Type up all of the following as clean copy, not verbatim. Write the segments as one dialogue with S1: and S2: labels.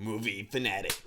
S1: movie fanatic.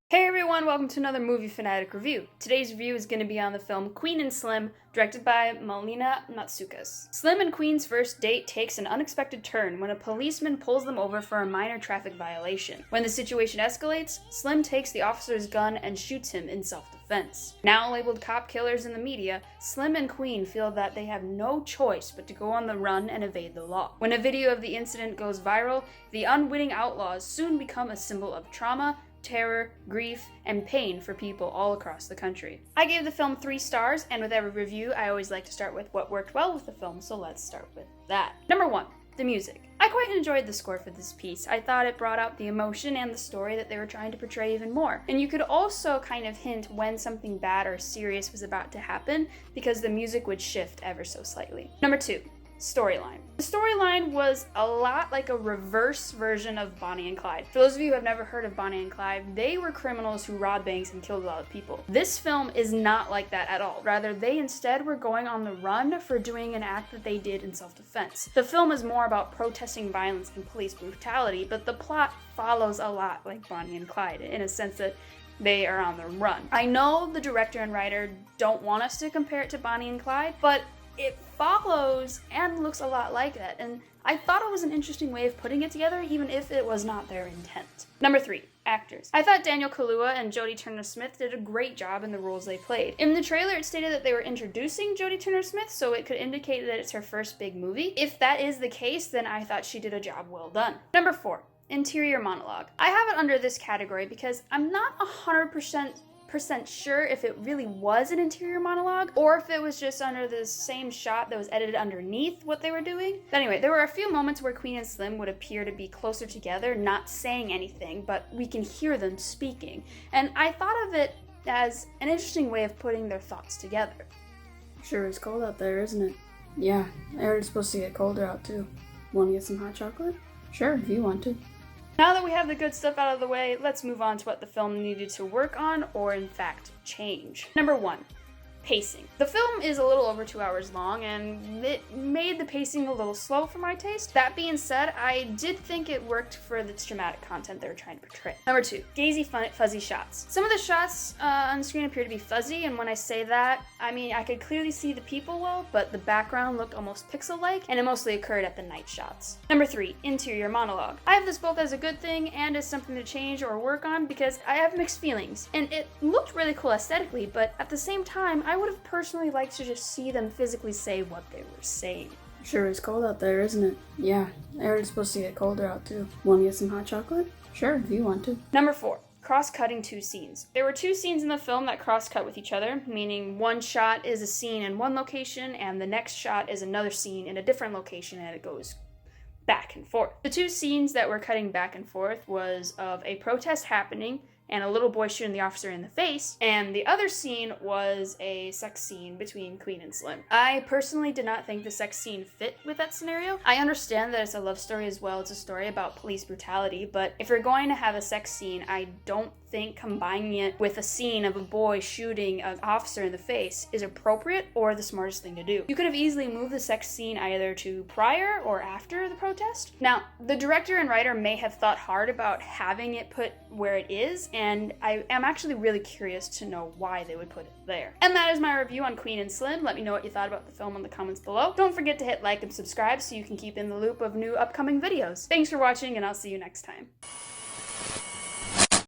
S2: Hey everyone, welcome to another Movie Fanatic review. Today's review is going to be on the film Queen and Slim, directed by Melina Matsoukas. Slim and Queen's first date takes an unexpected turn when a policeman pulls them over for a minor traffic violation. When the situation escalates, Slim takes the officer's gun and shoots him in self-defense. Now labeled cop killers in the media, Slim and Queen feel that they have no choice but to go on the run and evade the law. When a video of the incident goes viral, the unwitting outlaws soon become a symbol of trauma, terror, grief, and pain for people all across the country. I gave the film 3 stars, and with every review, I always like to start with what worked well with the film, so let's start with that. Number 1. The music. I quite enjoyed the score for this piece. I thought it brought out the emotion and the story that they were trying to portray even more. And you could also kind of hint when something bad or serious was about to happen, because the music would shift ever so slightly. Number 2. Storyline. The storyline was a lot like a reverse version of Bonnie and Clyde. For those of you who have never heard of Bonnie and Clyde, they were criminals who robbed banks and killed a lot of people. This film is not like that at all. Rather, they instead were going on the run for doing an act that they did in self-defense. The film is more about protesting violence and police brutality, but the plot follows a lot like Bonnie and Clyde in a sense that they are on the run. I know the director and writer don't want us to compare it to Bonnie and Clyde, but it follows and looks a lot like that, and I thought it was an interesting way of putting it together, even if it was not their intent. Number 3. Actors. I thought Daniel Kaluuya and Jodie Turner-Smith did a great job in the roles they played. In the trailer, it stated that they were introducing Jodie Turner-Smith, so it could indicate that it's her first big movie. If that is the case, then I thought she did a job well done. Number 4. Interior monologue. I have it under this category because I'm not 100% sure if it really was an interior monologue or if it was just under the same shot that was edited underneath what they were doing. But anyway, there were a few moments where Queen and Slim would appear to be closer together, not saying anything, but we can hear them speaking. And I thought of it as an interesting way of putting their thoughts together.
S3: Sure is cold out there, isn't it? Yeah, I heard it's supposed to get colder out too. Want to get some hot chocolate? Sure, if you want to.
S2: Now that we have the good stuff out of the way, let's move on to what the film needed to work on or in fact change. Number 1. Pacing. The film is a little over 2 hours long, and it made the pacing a little slow for my taste. That being said, I did think it worked for the dramatic content they were trying to portray. Number 2. Gazy, fuzzy shots. Some of the shots on screen appear to be fuzzy, and when I say that, I mean I could clearly see the people well, but the background looked almost pixel-like, and it mostly occurred at the night shots. Number 3. Interior monologue. I have this both as a good thing and as something to change or work on because I have mixed feelings, and it looked really cool aesthetically, but at the same time, I would have personally liked to just see them physically say what they were saying.
S3: Sure is cold out there, isn't it? Yeah, I heard it's supposed to get colder out too. Want to get some hot chocolate? Sure, if you want to.
S2: Number 4. Cross-cutting 2 scenes. There were 2 scenes in the film that cross-cut with each other, meaning one shot is a scene in one location and the next shot is another scene in a different location, and it goes back and forth. The 2 scenes that were cutting back and forth was of a protest happening and a little boy shooting the officer in the face, and the other scene was a sex scene between Queen and Slim. I personally did not think the sex scene fit with that scenario. I understand that it's a love story as well as a story about police brutality, but if you're going to have a sex scene, I don't think combining it with a scene of a boy shooting an officer in the face is appropriate or the smartest thing to do. You could have easily moved the sex scene either to prior or after the protest. Now, the director and writer may have thought hard about having it put where it is, and I am actually really curious to know why they would put it there. And that is my review on Queen and Slim. Let me know what you thought about the film in the comments below. Don't forget to hit like and subscribe so you can keep in the loop of new upcoming videos. Thanks for watching, and I'll see you next time.